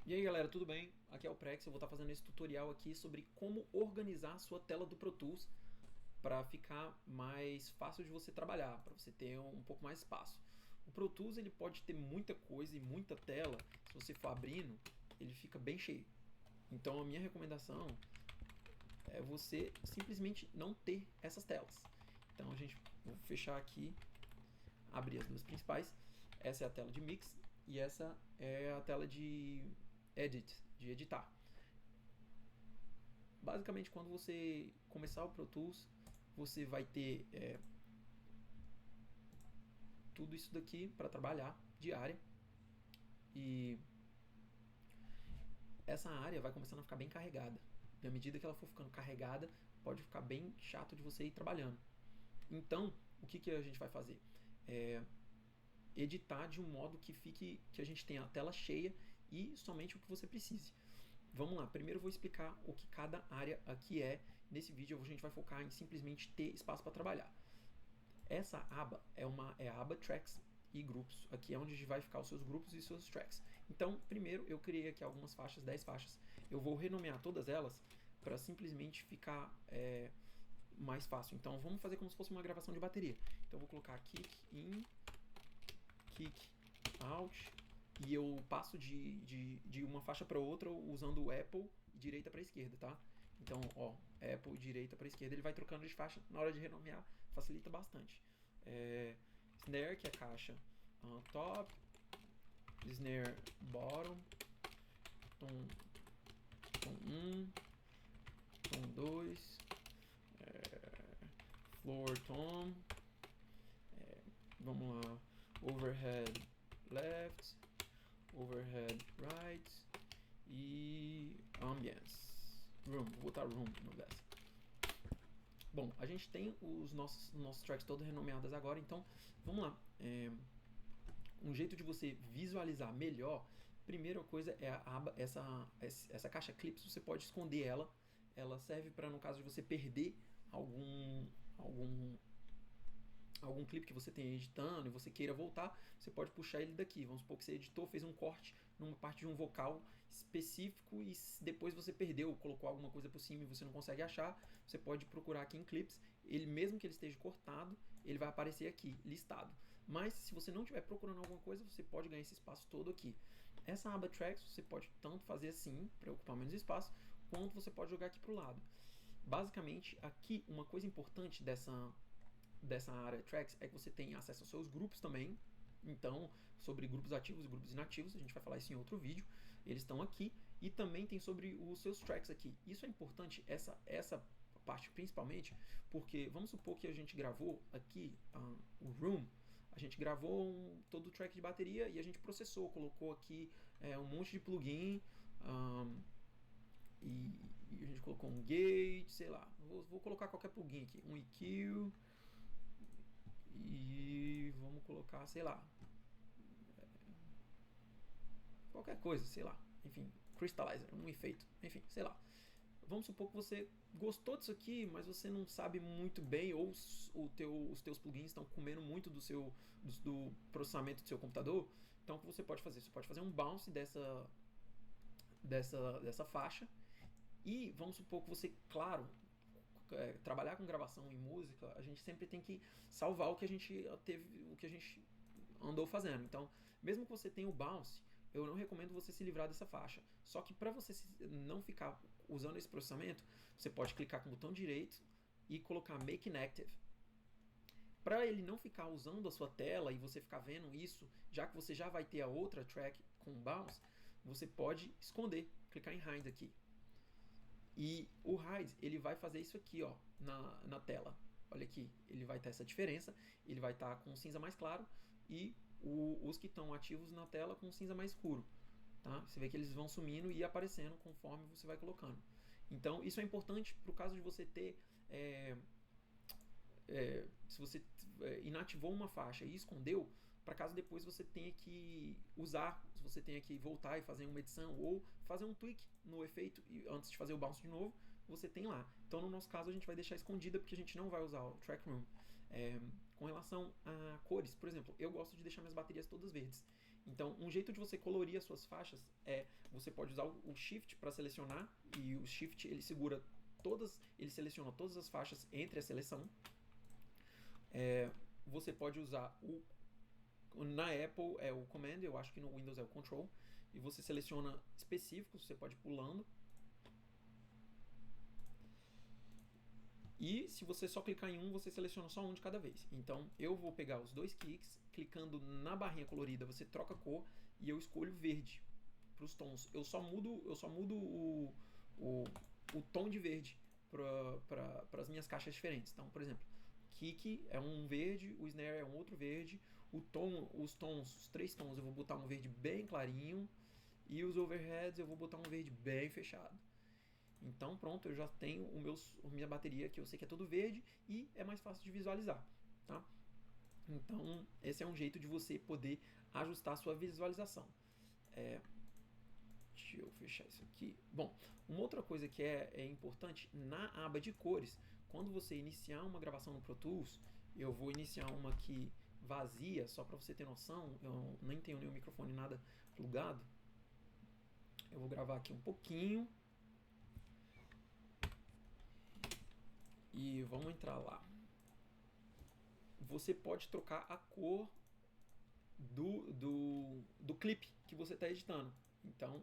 E aí galera, tudo bem? Aqui é o Prex, eu vou estar fazendo esse tutorial aqui sobre como organizar a sua tela do Pro Tools para ficar mais fácil de você trabalhar, para você ter um pouco mais espaço. O Pro Tools ele pode ter muita coisa e muita tela, se você for abrindo, ele fica bem cheio. Então a minha recomendação é você simplesmente não ter essas telas. Então a gente vou fechar aqui, abrir as duas principais. Essa é a tela de mix e essa é a tela de edit, de editar. Basicamente, quando você começar o Pro Tools, você vai ter tudo isso daqui para trabalhar de área. E essa área vai começando a ficar bem carregada. E à medida que ela for ficando carregada, pode ficar bem chato de você ir trabalhando. Então, o que a gente vai fazer? Editar de um modo que a gente tenha a tela cheia e somente o que você precise. Vamos lá, primeiro eu vou explicar o que cada área aqui é. Nesse vídeo a gente vai focar em simplesmente ter espaço para trabalhar. Essa aba é a aba Tracks e Grupos. Aqui é onde vai ficar os seus grupos e seus tracks. Então, primeiro eu criei aqui algumas faixas, 10 faixas. Eu vou renomear todas elas para simplesmente ficar mais fácil. Então, vamos fazer como se fosse uma gravação de bateria. Então, eu vou colocar kick in, kick out, e eu passo de uma faixa para outra usando o Apple direita para esquerda, tá? Então, ó, Apple direita para esquerda, ele vai trocando de faixa na hora de renomear, facilita bastante. Snare, que é a caixa top, snare bottom, tom, tom 1, tom 2, floor tom, vamos lá, overhead left, overhead right e ambience. Room, vou botar room no dessa. Bom, a gente tem os nossos tracks todos renomeados agora, então vamos lá. Um jeito de você visualizar melhor, primeira coisa é a aba, essa caixa clips, você pode esconder ela. Ela serve para, no caso de você perder algum clipe que você tenha editando e você queira voltar, você pode puxar ele daqui. Vamos supor que você editou, fez um corte numa parte de um vocal específico e depois você perdeu, colocou alguma coisa por cima e você não consegue achar, você pode procurar aqui em clips. Ele, mesmo que ele esteja cortado, ele vai aparecer aqui, listado. Mas se você não estiver procurando alguma coisa, você pode ganhar esse espaço todo aqui. Essa aba Tracks você pode tanto fazer assim, para ocupar menos espaço, quanto você pode jogar aqui para o lado. Basicamente, aqui uma coisa importante dessa área Tracks é que você tem acesso aos seus grupos também. Então, sobre grupos ativos e grupos inativos, a gente vai falar isso em outro vídeo. Eles estão aqui. E também tem sobre os seus tracks aqui. Isso é importante, essa parte principalmente, porque vamos supor que a gente gravou aqui o Room. A gente gravou todo o track de bateria e a gente processou, colocou aqui um monte de plugin. E a gente colocou um gate, sei lá. Vou colocar qualquer plugin aqui. Um EQ. E vamos colocar, sei lá, qualquer coisa, sei lá. Enfim, Crystallizer, um efeito, enfim, sei lá. Vamos supor que você gostou disso aqui, mas você não sabe muito bem, ou os teus plugins estão comendo muito do processamento do seu computador. Então, o que você pode fazer? Você pode fazer um bounce dessa faixa. E vamos supor que você, claro, trabalhar com gravação em música, a gente sempre tem que salvar o que a gente teve, o que a gente andou fazendo. Então, mesmo que você tenha o bounce, eu não recomendo você se livrar dessa faixa. Só que para você não ficar usando esse processamento, você pode clicar com o botão direito e colocar Make Inactive. Para ele não ficar usando a sua tela e você ficar vendo isso, já que você já vai ter a outra track com bounce, você pode esconder, clicar em Hide aqui. E o hide, ele vai fazer isso aqui, ó, na tela. Olha aqui, ele vai ter essa diferença, ele vai estar com cinza mais claro e os que estão ativos na tela com cinza mais escuro. Tá? Você vê que eles vão sumindo e aparecendo conforme você vai colocando. Então, isso é importante para o caso de você ter se você inativou uma faixa e escondeu, para caso depois você tenha que usar, se você tenha que voltar e fazer uma edição ou fazer um tweak no efeito e antes de fazer o bounce de novo, você tem lá. Então no nosso caso a gente vai deixar escondida porque a gente não vai usar o track room. Com relação a cores, por exemplo, eu gosto de deixar minhas baterias todas verdes. Então, um jeito de você colorir as suas faixas é você pode usar o Shift para selecionar, e o Shift ele seleciona todas as faixas entre a seleção. Você pode usar na Apple é o Command, eu acho que no Windows é o Control, e você seleciona específicos, você pode ir pulando. E se você só clicar em um, você seleciona só um de cada vez. Então eu vou pegar os dois cliques, clicando na barrinha colorida, você troca a cor e eu escolho verde para os tons. Eu só mudo o tom de verde para as minhas caixas diferentes. Então, por exemplo, kick é um verde, o snare é um outro verde, os 3 tons eu vou botar um verde bem clarinho e os overheads eu vou botar um verde bem fechado. Então pronto, eu já tenho minha bateria que eu sei que é todo verde e é mais fácil de visualizar, tá? Então esse é um jeito de você poder ajustar a sua visualização. Deixa eu fechar isso aqui. Bom, uma outra coisa que é importante, na aba de cores, quando você iniciar uma gravação no Pro Tools, eu vou iniciar uma aqui vazia, só para você ter noção, eu nem tenho nenhum microfone nada plugado. Eu vou gravar aqui um pouquinho. E vamos entrar lá. Você pode trocar a cor do clipe que você está editando. Então,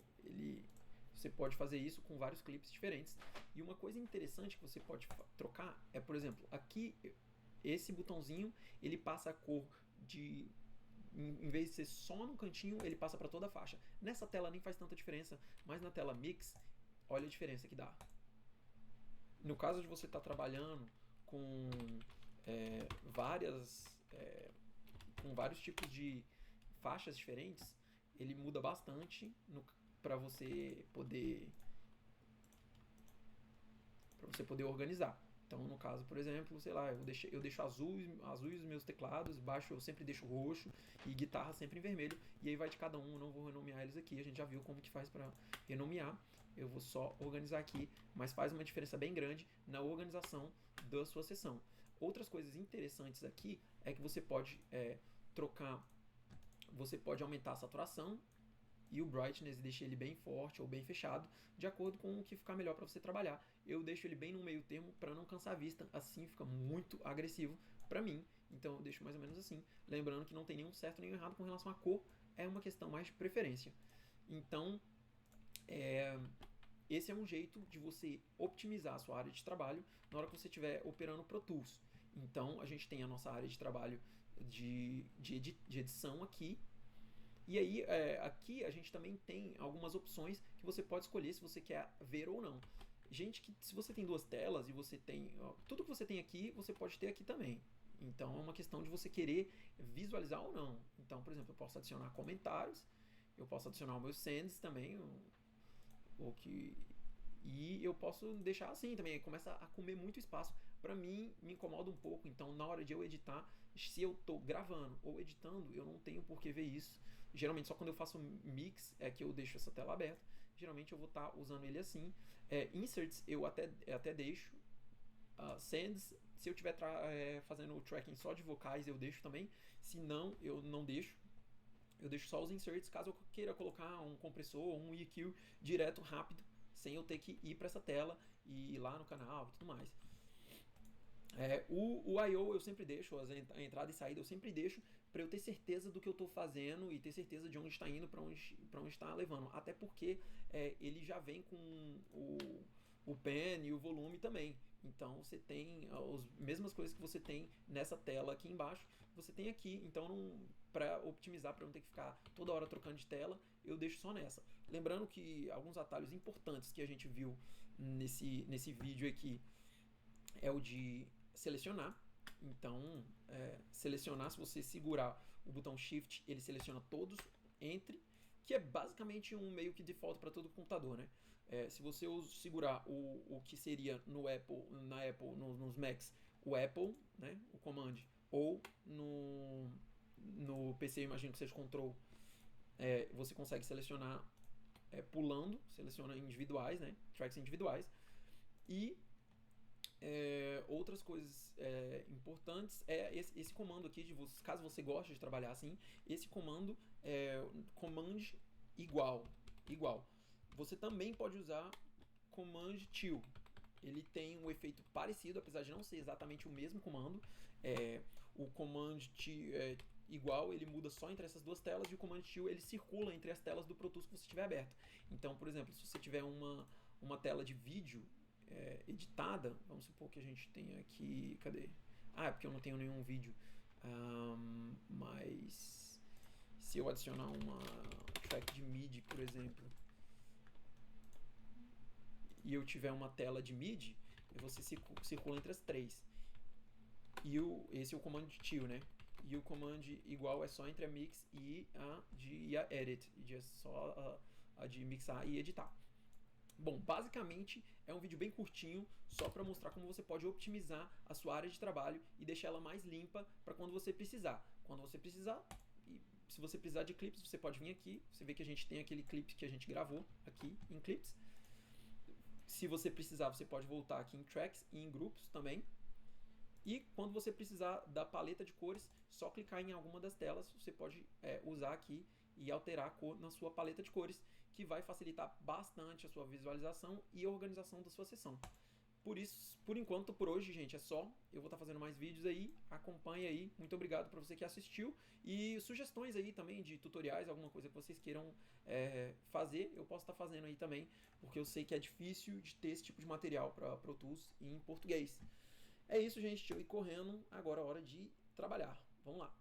você pode fazer isso com vários clipes diferentes. E uma coisa interessante que você pode trocar é, por exemplo, aqui, esse botãozinho, ele passa a cor em vez de ser só no cantinho, ele passa para toda a faixa. Nessa tela nem faz tanta diferença, mas na tela Mix, olha a diferença que dá. No caso de você estar trabalhando com com vários tipos de faixas diferentes, ele muda bastante para você poder organizar. Então, no caso, por exemplo, sei lá, eu deixo azuis os meus teclados, baixo eu sempre deixo roxo e guitarra sempre em vermelho. E aí vai de cada um, eu não vou renomear eles aqui, a gente já viu como que faz para renomear. Eu vou só organizar aqui, mas faz uma diferença bem grande na organização da sua sessão. Outras coisas interessantes aqui é que você pode você pode aumentar a saturação e o brightness, deixa ele bem forte ou bem fechado, de acordo com o que ficar melhor para você trabalhar. Eu deixo ele bem no meio termo para não cansar a vista, assim fica muito agressivo para mim. Então eu deixo mais ou menos assim, lembrando que não tem nenhum certo nem errado com relação à cor, é uma questão mais de preferência. Então, esse é um jeito de você optimizar a sua área de trabalho na hora que você estiver operando Pro Tools. Então, a gente tem a nossa área de trabalho de edição aqui. E aí, aqui a gente também tem algumas opções que você pode escolher se você quer ver ou não. Gente, se você tem 2 telas e você tem... tudo que você tem aqui, você pode ter aqui também. Então, é uma questão de você querer visualizar ou não. Então, por exemplo, eu posso adicionar comentários, eu posso adicionar os meus sends também, e eu posso deixar assim também, começa a comer muito espaço. Pra mim, me incomoda um pouco, então na hora de eu editar, se eu tô gravando ou editando, eu não tenho por que ver isso. Geralmente só quando eu faço mix é que eu deixo essa tela aberta. Geralmente eu vou estar usando ele assim. Inserts eu até deixo. Sends, se eu estiver fazendo o tracking só de vocais, eu deixo também. Se não, eu não deixo. Eu deixo só os inserts caso eu queira colocar um compressor ou um EQ direto, rápido, sem eu ter que ir para essa tela e ir lá no canal e tudo mais. O I/O eu sempre deixo, a entrada e saída eu sempre deixo para eu ter certeza do que eu estou fazendo e ter certeza de onde está indo, para onde está levando. Até porque ele já vem com o pen e o volume também. Então você tem as mesmas coisas que você tem nessa tela aqui embaixo, você tem aqui. Então, para optimizar, para não ter que ficar toda hora trocando de tela, eu deixo só nessa. Lembrando que alguns atalhos importantes que a gente viu nesse vídeo aqui é o de selecionar. Então, selecionar, se você segurar o botão Shift, ele seleciona todos entre, que é basicamente um meio que default para todo computador, né? Se você segurar o que seria na Apple, nos Macs, o Apple, né, o Command, ou no PC, eu imagino que seja Control, você consegue selecionar pulando, seleciona individuais, né, tracks individuais. E outras coisas importantes esse comando aqui, caso você goste de trabalhar assim, esse comando Command igual. Você também pode usar Command Till. Ele tem um efeito parecido, apesar de não ser exatamente o mesmo comando. O Command igual, ele muda só entre essas duas telas, e o Command Till ele circula entre as telas do Pro Tools que você tiver aberto. Então, por exemplo, se você tiver uma tela de vídeo editada, vamos supor que a gente tenha aqui, cadê? É porque eu não tenho nenhum vídeo. Mas se eu adicionar uma track de MIDI, por exemplo, e eu tiver uma tela de MIDI, você circula entre as três. E esse é o Command Till, né? E o Command igual é só entre a Mix e a Edit. É só a de mixar e editar. Bom, basicamente é um vídeo bem curtinho, só para mostrar como você pode otimizar a sua área de trabalho e deixar ela mais limpa para quando você precisar. Quando você precisar, e se você precisar de clips, você pode vir aqui. Você vê que a gente tem aquele clipe que a gente gravou aqui em clips. Se você precisar, você pode voltar aqui em tracks e em grupos também. E quando você precisar da paleta de cores, só clicar em alguma das telas, você pode usar aqui e alterar a cor na sua paleta de cores, que vai facilitar bastante a sua visualização e a organização da sua sessão. Por enquanto, por hoje, gente, é só. Eu vou estar fazendo mais vídeos aí, acompanhe aí. Muito obrigado para você que assistiu. E sugestões aí também de tutoriais, alguma coisa que vocês queiram fazer, eu posso estar fazendo aí também, porque eu sei que é difícil de ter esse tipo de material para Pro Tools em português. É isso, gente. Deixa eu ir correndo. Agora é hora de trabalhar. Vamos lá.